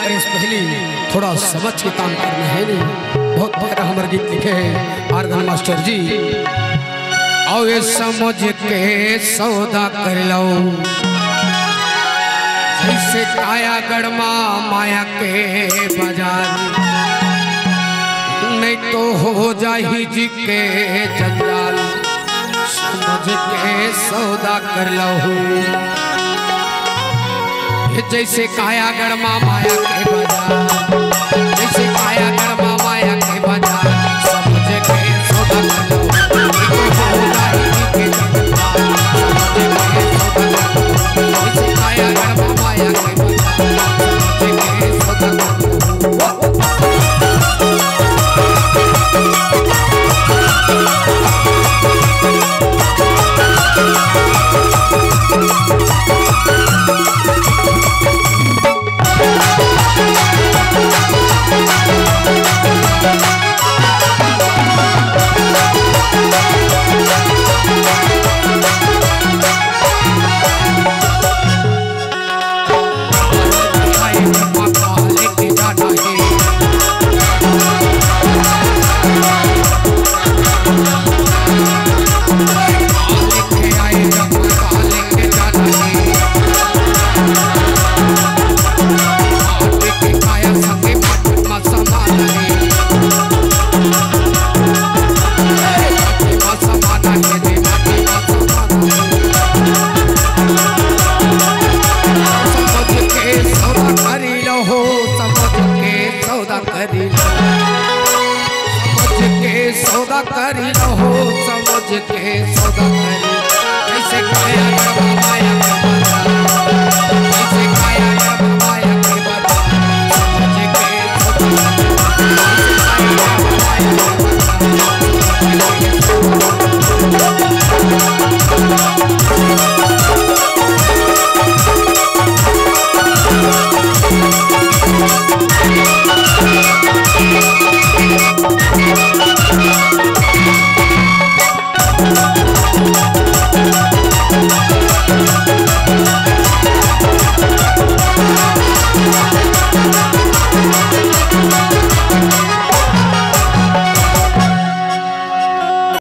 करे से पहले थोड़ा समझ के काम करना है नहीं। बहुत प्यारा हमारे गीत लिखे हैं आर्गन मास्टर जी। आओ ये समझ के सौदा कर लो, जैसे काया गढ़मा माया के बाजार, नहीं तो हो जाही जी के जंजाल। समझ के सौदा कर लो, जैसे काया गढ़मा माया के बाजार, जैसे काया गढ़मा माया के बाजार। समझ के सौदा कर लो, नहीं तो हो जाही जी के जंजाल। समझ के सौदा कर लो, जैसे काया गढ़मा माया के बाजार। समझ के सौदा कर लो। सौदा करी लो, समझ के सौदा करी। जैसे काया गढ़मा माया के बाजार, जैसे काया गढ़मा माया के बाजार। समझ के सौदा करी, जैसे काया गढ़मा माया के बाजार।